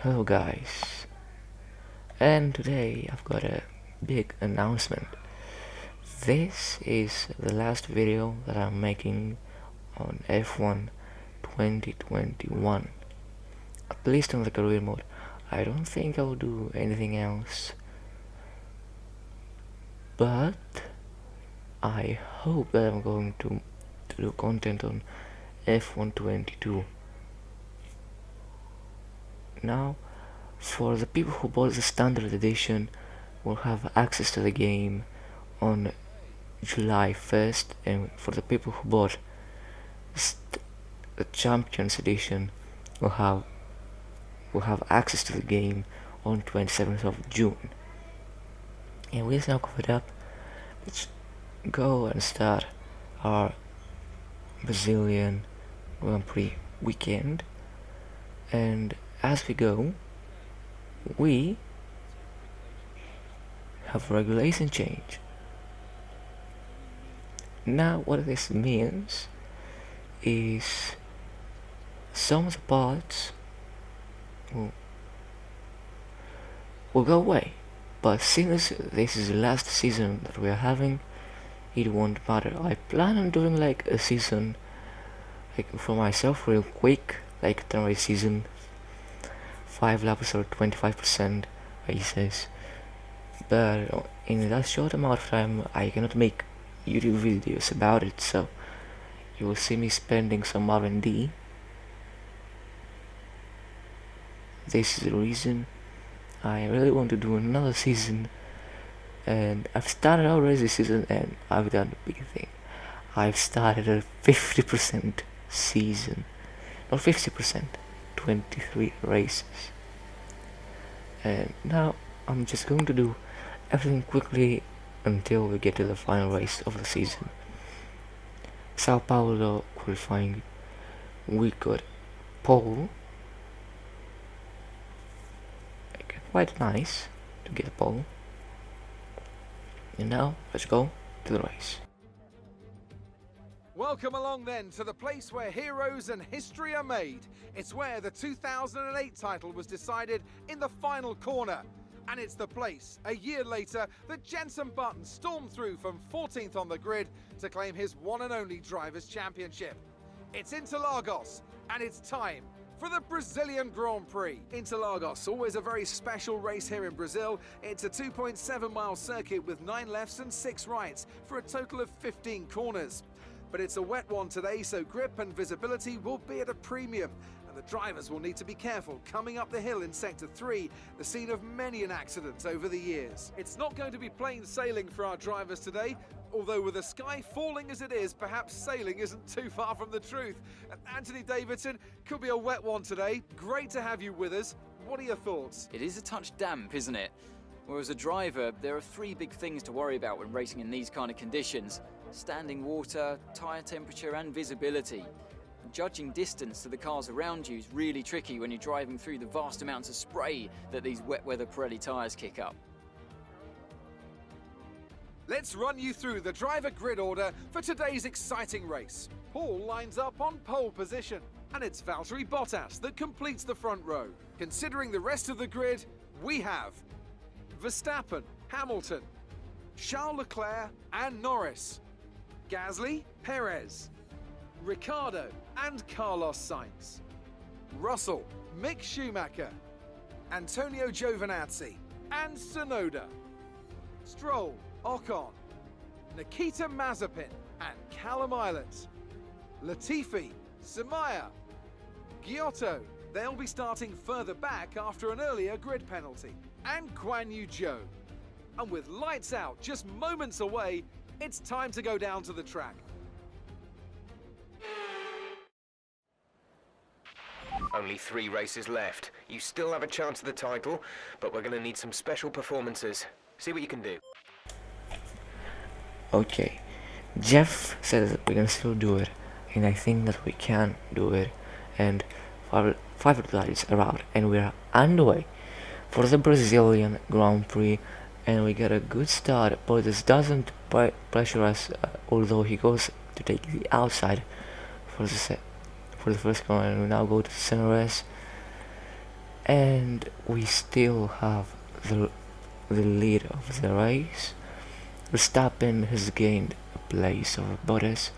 Hello guys, and today I've got a big announcement. This is the last video that I'm making on F1 2021, at least on the career mode. I don't think I'll do anything else, but I hope that I'm going to do content on F1 22. Now, for the people who bought the standard edition, will have access to the game on July 1st, and for the people who bought the Champions edition will have access to the game on 27th of June. And with this now covered up, let's go and start our Brazilian Grand Prix weekend. And as we go, we have regulation change. Now what this means is some of the parts will go away, but since this is the last season that we are having, it won't matter. I plan on doing like a season like for myself real quick, like a race season, 5 laps or 25% races, but in that short amount of time I cannot make YouTube videos about it, so you will see me spending some R&D. This is the reason I really want to do another season, and I've started already this season and I've done a big thing. I've started a 50% season, not 50%, 23 races, and now I'm just going to do everything quickly until we get to the final race of the season. Sao Paulo qualifying, we got pole, quite nice to get a pole, and now let's go to the race. Welcome along then to the place where heroes and history are made. It's where the 2008 title was decided in the final corner. And it's the place, a year later, that Jenson Button stormed through from 14th on the grid to claim his one and only Drivers' Championship. It's Interlagos, and it's time for the Brazilian Grand Prix. Interlagos, always a very special race here in Brazil. It's a 2.7-mile circuit with 9 lefts and 6 rights for a total of 15 corners. But it's a wet one today, so grip and visibility will be at a premium. And the drivers will need to be careful coming up the hill in Sector 3, the scene of many an accident over the years. It's not going to be plain sailing for our drivers today, although with the sky falling as it is, perhaps sailing isn't too far from the truth. Anthony Davidson, could be a wet one today. Great to have you with us. What are your thoughts? It is a touch damp, isn't it? Well, as a driver, there are 3 big things to worry about when racing in these kind of conditions: standing water, tyre temperature and visibility. Judging distance to the cars around you is really tricky when you're driving through the vast amounts of spray that these wet weather Pirelli tyres kick up. Let's run you through the driver grid order for today's exciting race. Paul lines up on pole position, and it's Valtteri Bottas that completes the front row. Considering the rest of the grid, we have Verstappen, Hamilton, Charles Leclerc and Norris, Gasly, Perez, Ricciardo and Carlos Sainz, Russell, Mick Schumacher, Antonio Giovinazzi and Tsunoda, Stroll, Ocon, Nikita Mazepin and Callum Islet, Latifi, Samaya, Giotto, they'll be starting further back after an earlier grid penalty, and Guan Yu Zhou. And with lights out just moments away, it's time to go down to the track. Only 3 races left. You still have a chance at the title, but we're going to need some special performances. See what you can do. Okay, Jeff says that we can still do it, and I think that we can do it, and 5 lights are out, and we are underway for the Brazilian Grand Prix, and we get a good start, but this doesn't pressure us, although he goes to take the outside for the first corner, and we now go to center race, and we still have the lead of the race. Verstappen has gained a place over Bottas.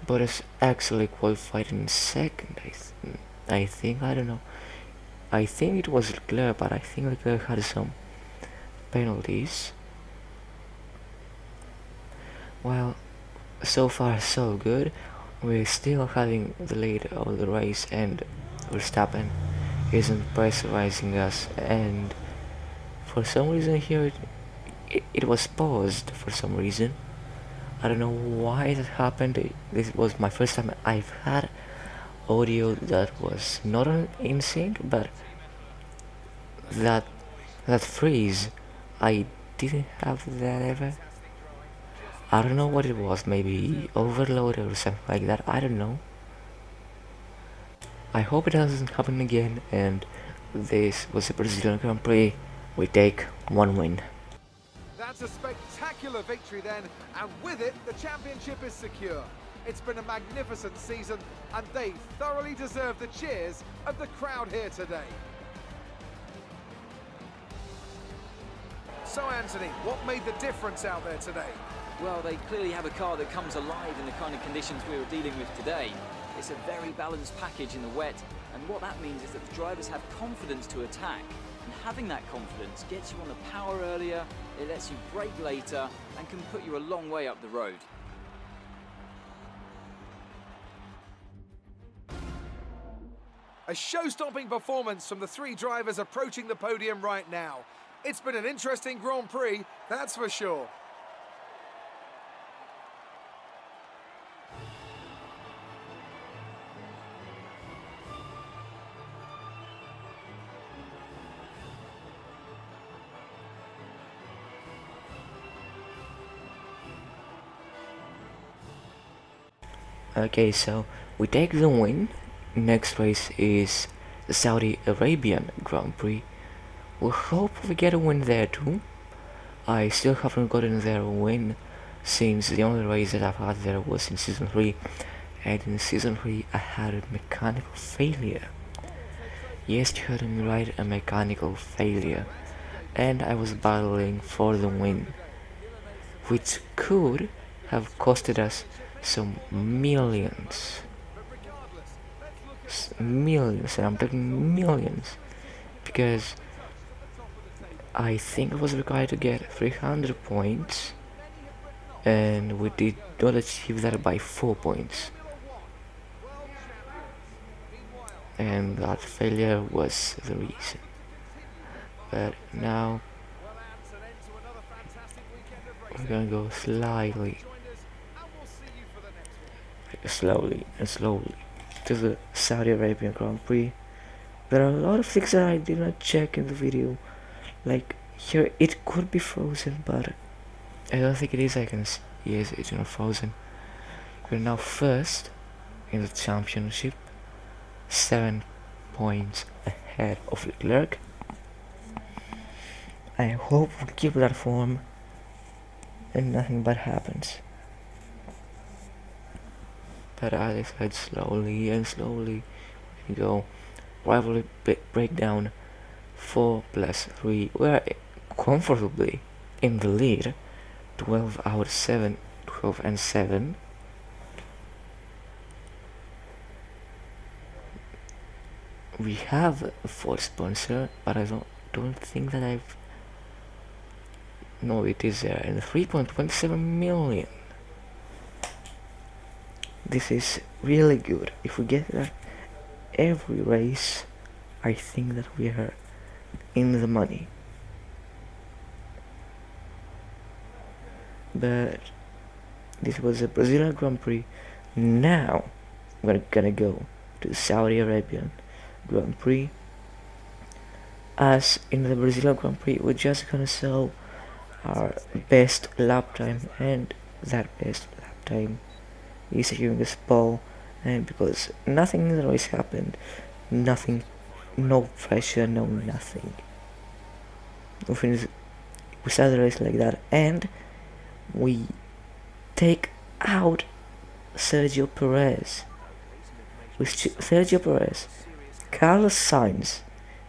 Bottas actually qualified in second, I think, I don't know. I think it was Leclerc, but I think Leclerc had some penalties. Well, so far so good. We're still having the lead of the race, and Verstappen isn't pressurizing us, and for some reason here it was paused for some reason. I don't know why that happened. This was my first time I've had audio that was not in sync, but that freeze, I didn't have that ever. I don't know what it was, maybe overload or something like that, I don't know. I hope it doesn't happen again, and this was a Brazilian Grand Prix. We take one win. That's a spectacular victory then, and with it, the championship is secure. It's been a magnificent season, and they thoroughly deserve the cheers of the crowd here today. So, Anthony, what made the difference out there today? Well, they clearly have a car that comes alive in the kind of conditions we were dealing with today. It's a very balanced package in the wet, and what that means is that the drivers have confidence to attack. And having that confidence gets you on the power earlier, it lets you brake later, and can put you a long way up the road. A show-stopping performance from the three drivers approaching the podium right now. It's been an interesting Grand Prix, that's for sure. Okay, so we take the win. Next race is the Saudi Arabian Grand Prix. We hope we get a win there too. I still haven't gotten there a win since the only race that I've had there was in Season 3, and in Season 3 I had a mechanical failure. Yes, you heard me right, a mechanical failure, and I was battling for the win, which could have costed us some millions. Millions, and I'm talking millions, because I think I was required to get 300 points, and we did not achieve that by 4 points. And that failure was the reason. But now we're gonna go slowly to the Saudi Arabian Grand Prix. There are a lot of things that I did not check in the video. Like here, it could be frozen, but I don't think it is. I can see, yes, it's not frozen. We're now first in the championship, 7 points ahead of Leclerc. I hope we keep that form and nothing bad happens. But as I said, slowly and slowly we go. Rivalry breakdown 4+3. We're comfortably in the lead. 12 out of 7, 12 and 7. We have a Ford sponsor, but I don't think that I've. No, it is there, and 3.27 million. This is really good. If we get that every race, I think that we are in the money. But this was a Brazilian Grand Prix. Now we're gonna go to Saudi Arabian Grand Prix. As in the Brazilian Grand Prix, we're just gonna show our best lap time, and that best lap time is giving us pole. And because nothing in the race happened, nothing, no pressure, no nothing. We start the race like that, and we take out Sergio Perez. With Sergio Perez, Carlos Sainz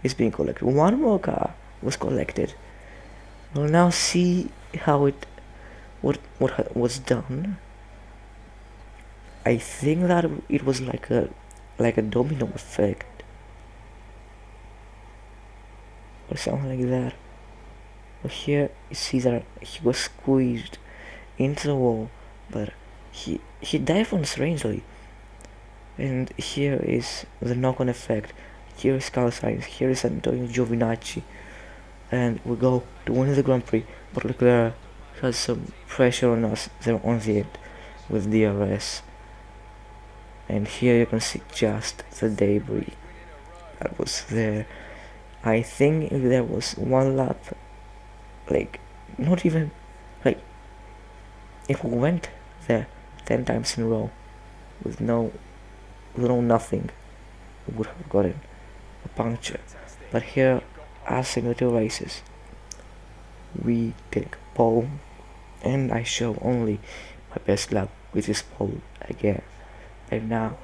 is being collected. One more car was collected. We'll now see how what was done. I think that it was like a domino effect or something like that. But here you see that he was squeezed into the wall, but he died on strangely. And here is the knock-on effect. Here is Carlos Sainz, here is Antonio Giovinazzi, and we go to win the Grand Prix, but Leclerc has some pressure on us there on the end with DRS. And here you can see just the debris that was there. I think if there was one lap, like, not even, like, if we went there 10 times in a row with no nothing, we would have gotten a puncture. But here, as in the 2 races, we take pole, and I show only my best lap, which is pole again. And now,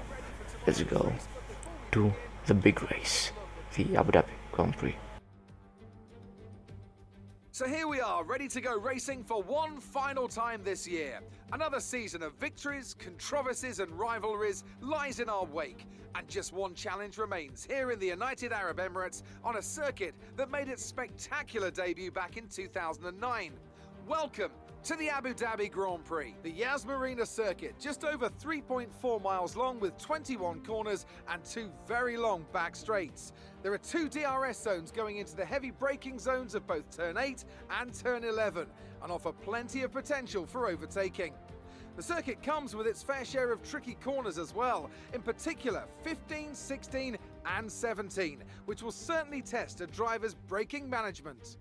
let's go to the big race, the Abu Dhabi Grand Prix. So here we are, ready to go racing for one final time this year. Another season of victories, controversies and rivalries lies in our wake. And just one challenge remains here in the United Arab Emirates on a circuit that made its spectacular debut back in 2009. Welcome to the Abu Dhabi Grand Prix, the Yas Marina circuit, just over 3.4 miles long with 21 corners and 2 very long back straights. There are 2 DRS zones going into the heavy braking zones of both turn 8 and turn 11 and offer plenty of potential for overtaking. The circuit comes with its fair share of tricky corners as well, in particular 15, 16 and 17, which will certainly test a driver's braking management.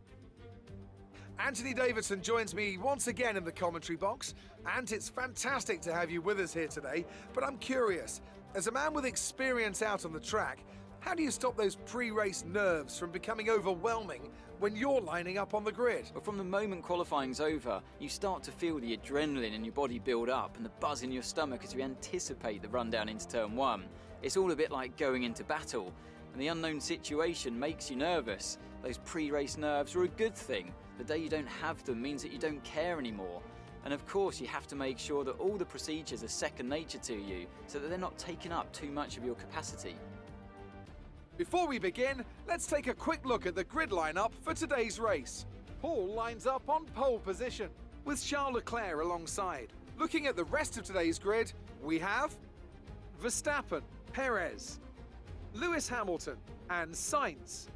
Anthony Davidson joins me once again in the commentary box, and it's fantastic to have you with us here today, but I'm curious, as a man with experience out on the track, how do you stop those pre-race nerves from becoming overwhelming when you're lining up on the grid? But from the moment qualifying's over, you start to feel the adrenaline in your body build up and the buzz in your stomach as you anticipate the rundown into turn 1. It's all a bit like going into battle, and the unknown situation makes you nervous. Those pre-race nerves are a good thing. The day you don't have them means that you don't care anymore. And of course you have to make sure that all the procedures are second nature to you so that they're not taking up too much of your capacity. Before we begin, let's take a quick look at the grid lineup for today's race. Paul lines up on pole position, with Charles Leclerc alongside. Looking at the rest of today's grid, we have Verstappen, Perez, Lewis Hamilton and Sainz,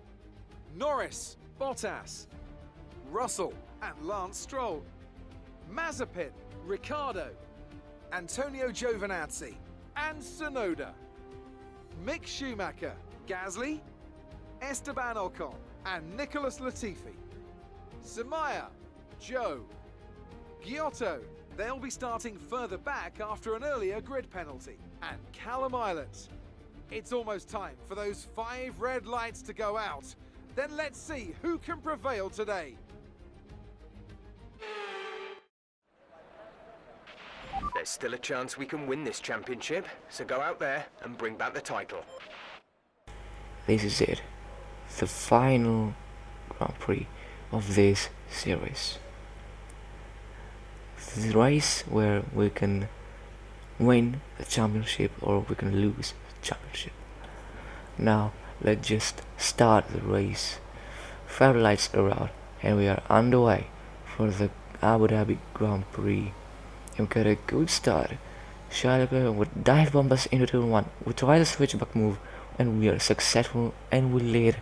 Norris, Bottas, Russell and Lance Stroll, Mazepin, Ricciardo, Antonio Giovinazzi and Tsunoda, Mick Schumacher, Gasly, Esteban Ocon and Nicholas Latifi, Samaya, Joe, Giotto, they'll be starting further back after an earlier grid penalty, and Callum Islet. It's almost time for those 5 red lights to go out. Then let's see who can prevail today. There's still a chance we can win this championship, so go out there and bring back the title. This is it, the final Grand Prix of this series. The race where we can win the championship or we can lose the championship. Now let's just start the race. 5 lights are out and we are underway for the Abu Dhabi Grand Prix. And we got a good start. Charles Leclerc would dive bomb us into turn 1. We try the switchback move and we are successful and we lead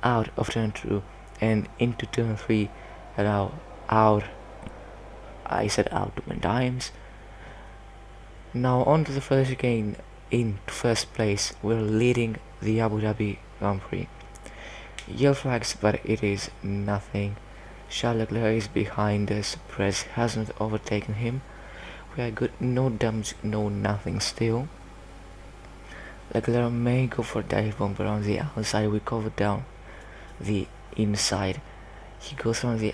out of turn 2 and into turn 3 and now out. I said out too many times. Now on to the first again. In first place, we're leading the Abu Dhabi Grand Prix. Yellow flags, but it is nothing. Charles Leclerc is behind us. Perez hasn't overtaken him. We are good, no damage, no nothing still. Leclerc may go for a dive bomb around the outside. We cover down the inside. He goes on the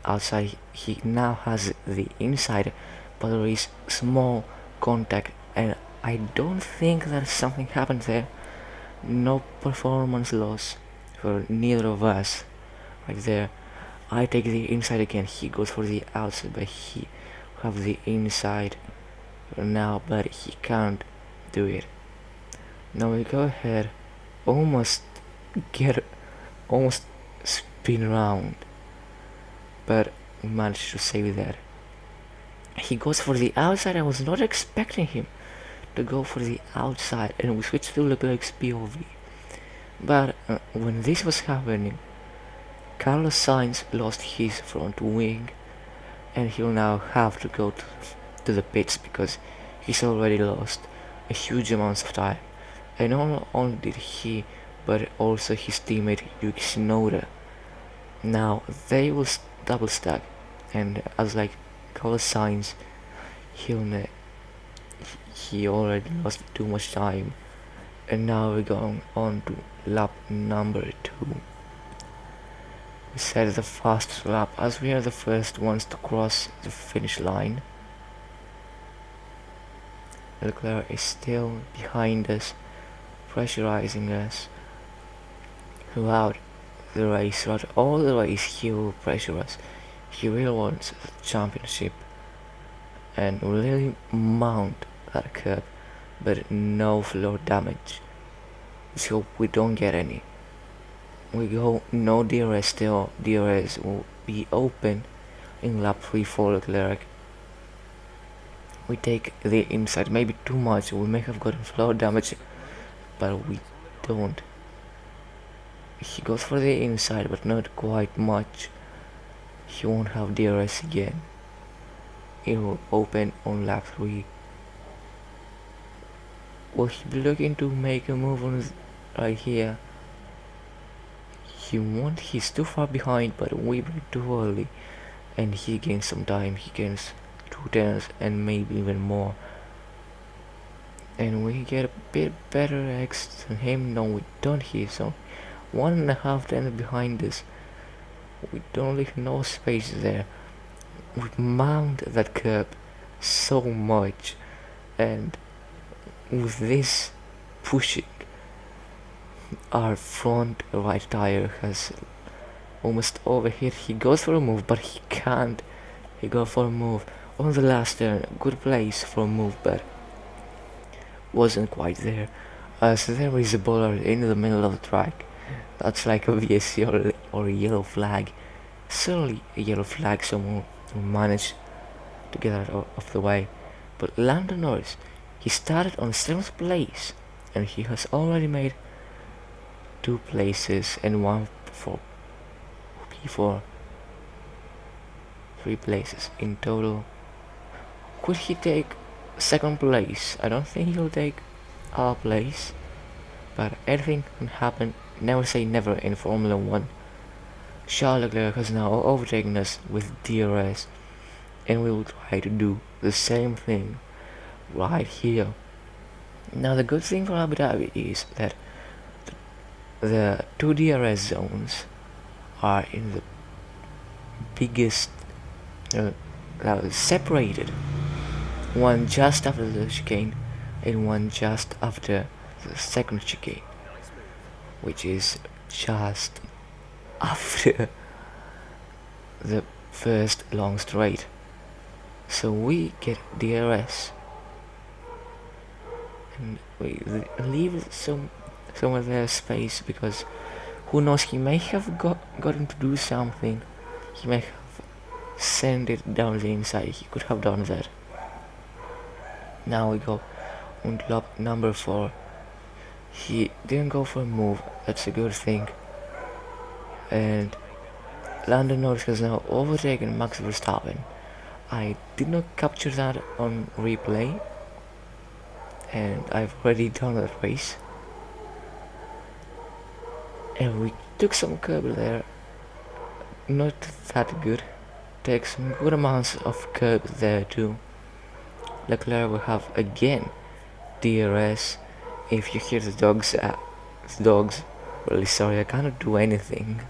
outside. He now has the inside, but there is small contact and I don't think that something happened there. no performance loss for neither of us. Right there, I take the inside again. He goes for the outside, but he have the inside now, but he can't do it. Now we go ahead, almost get, almost spin around, but we managed to save that. He goes for the outside. I was not expecting him to go for the outside, and we switched to Leclerc's POV. But when this was happening, Carlos Sainz lost his front wing, and he'll now have to go to the pits because he's already lost a huge amount of time. And not only did he, but also his teammate Yuki Tsunoda. Now they will double stack, and as like Carlos Sainz, he already lost too much time, and now we're going on to lap number 2. We set the fastest lap as we are the first ones to cross the finish line. Leclerc is still behind us, pressurizing us throughout the race. Throughout all the race, he will pressure us. He really wants the championship and really mount that curb, but no floor damage. Let's hope we don't get any. We go no DRS still. DRS will be open in lap 3 for Leclerc. We take the inside, maybe too much. We may have gotten floor damage, but we don't. He goes for the inside, but not quite much. He won't have DRS again. It will open on lap 3. Will he be looking to make a move on right here? He won't. He's too far behind, but we break too early, and he gains some time. He gains 2 turns and maybe even more, and we get a bit better exit than him. No, we don't. He's on 1.5 turns behind us. We don't leave no space there. We mount that curb so much, and with this pushing, our front right tire has almost overhit. He goes for a move, but he can't. He goes for a move on the last turn. Good place for a move, but wasn't quite there, as there is a bollard in the middle of the track. That's like a VSC or a yellow flag. Certainly a yellow flag, someone will manage to get out of the way. But Lando Norris, he started on 7th place, and he has already made 2 places and 1 for P4. 3 places in total. Could he take 2nd place? I don't think he'll take our place, but anything can happen. Never say never in Formula 1. Charles Leclerc has now overtaken us with DRS, and we will try to do the same thing right here. Now the good thing for Abu Dhabi is that the 2 DRS zones are in the biggest separated, one just after the chicane and one just after the 2nd chicane, which is just after the first long straight. So we get DRS, and we leave some of their space, because who knows, he may have gotten to do something. He may have sent it down the inside. He could have done that. Now we go on to lap number 4. He didn't go for a move. That's a good thing. And Lando Norris has now overtaken Max Verstappen. I did not capture that on replay, and I've already done that race. And we took some curb there. Not that good. Take some good amounts of curb there too. Leclerc will have again DRS. If you hear the dogs, really sorry, I cannot do anything,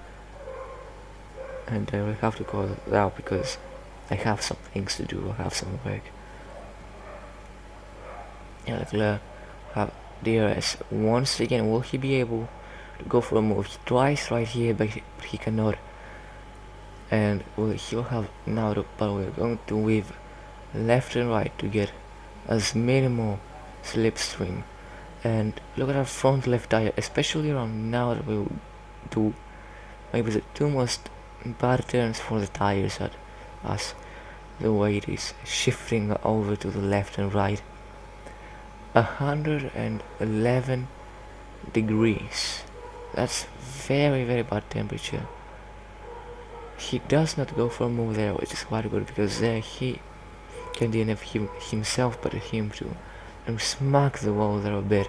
and I will have to call it out because I have some things to do. I have some work. Yeah, Leclerc have DRS. Once again, will he be able to go for a move? He tries right here, but he cannot. And he'll have now the but we're going to weave left and right to get as minimal slipstream. And look at our front left tire, especially around now that we'll do maybe the two most bad turns for the tires at us. The way it is shifting over to the left and right. 111 degrees. That's very bad temperature. He does not go for a move there, which is quite good because there he can DNF himself but him too, and smack the wall there a bit.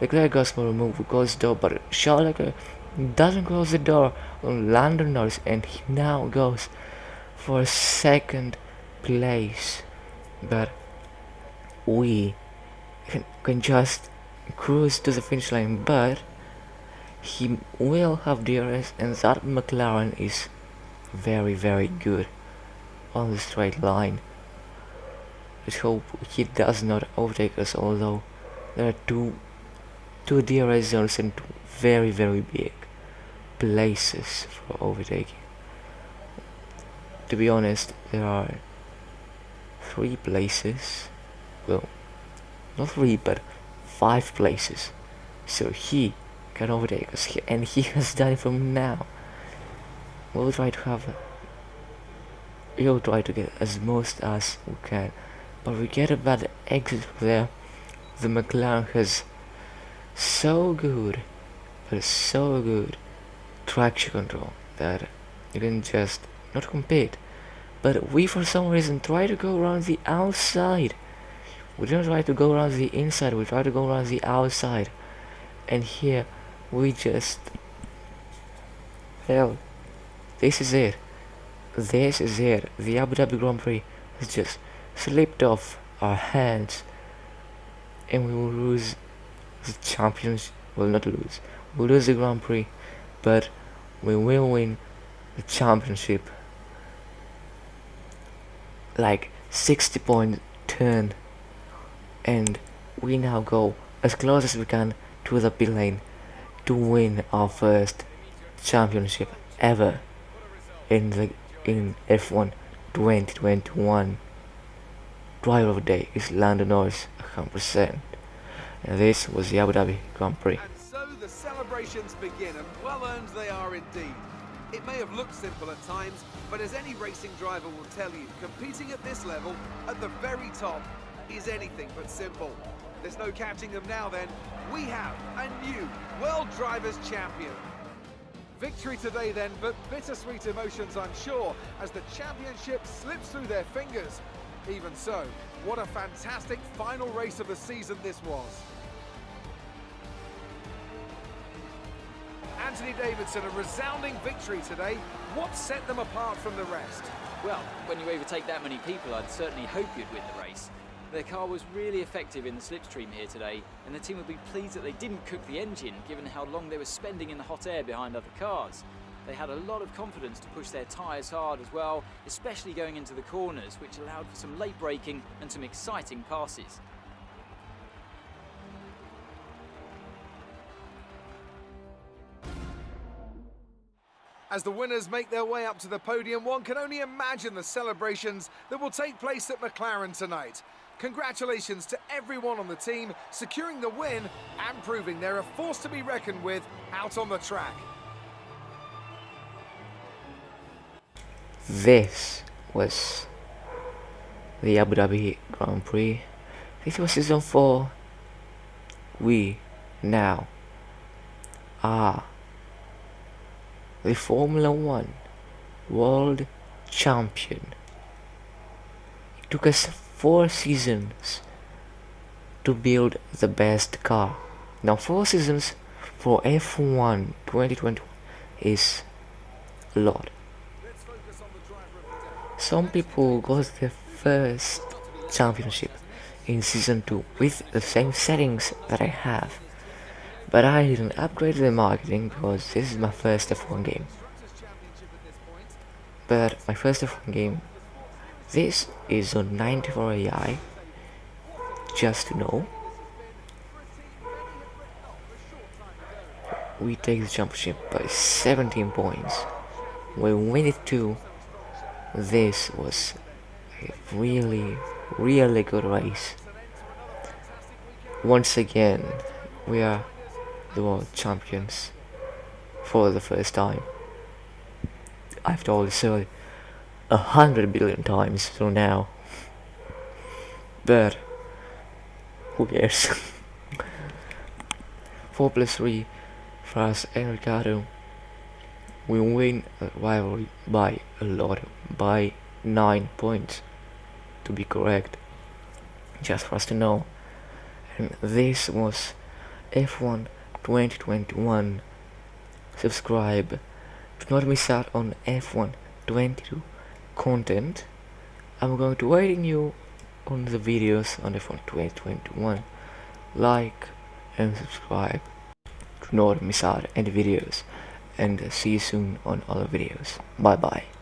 Leclerc goes for a move, goes door, but Charles Leclerc doesn't close the door on Lando Norris, and he now goes for second place. But we can just cruise to the finish line, but he will have DRS, and that McLaren is very good on the straight line. Let's hope he does not overtake us, although there are two DRS zones and two very big places for overtaking. To be honest, there are 3 places, well, not 3 but 5 places, so he can overtake us, and he has done it from now. We'll try to get as most as we can, but we get a bad exit there. The McLaren has so good traction control that you can just not compete. But we for some reason try to go around the outside. We don't try to go around the inside, we try to go around the outside. And here we just, hell, this is it. The Abu Dhabi Grand Prix has just slipped off our hands, and we will lose the championship. Well, not lose. We'll lose the Grand Prix, but we will win the championship. Like 60-point turn, and we now go as close as we can to the pit lane to win our first championship ever in F1 2021. Driver of the day is Lando Norris, 100%. And this was the Abu Dhabi Grand Prix. And so the celebrations begin, and well earned they are indeed. It may have looked simple at times, but as any racing driver will tell you, competing at this level, at the very top, is anything but simple. There's no catching them now then. We have a new World Drivers' Champion. Victory today then, but bittersweet emotions I'm sure, as the championship slips through their fingers. Even so, what a fantastic final race of the season this was. Anthony Davidson, a resounding victory today. What set them apart from the rest? Well, when you overtake that many people, I'd certainly hope you'd win the race. Their car was really effective in the slipstream here today, and the team will be pleased that they didn't cook the engine, given how long they were spending in the hot air behind other cars. They had a lot of confidence to push their tyres hard as well, especially going into the corners, which allowed for some late braking and some exciting passes. As the winners make their way up to the podium, one can only imagine the celebrations that will take place at McLaren tonight. Congratulations to everyone on the team, securing the win and proving they're a force to be reckoned with out on the track. This was the Abu Dhabi Grand Prix. This was season 4. We now are the Formula 1 World Champion. It took us 4 seasons to build the best car. Now 4 seasons for F1 2021 is a lot. Some people got their first championship in season 2 with the same settings that I have, but I didn't upgrade the marketing because this is my first F1 game. But my first F1 game, this is on 94 AI, just to know. we take the championship by 17 points. We win it too. This was a really, really good race. Once again, we are the world champions for the first time. I've told this story 100 billion times till now, but who cares? 4+3 for us and Ricardo. We win a rivalry by a lot, by 9 points to be correct, just for us to know. And this was F1 2021. Subscribe to not miss out on F1 22 content. I'm going to waiting you on the videos on F1 2021. Like and subscribe to not miss out any videos, and see you soon on other videos. Bye bye.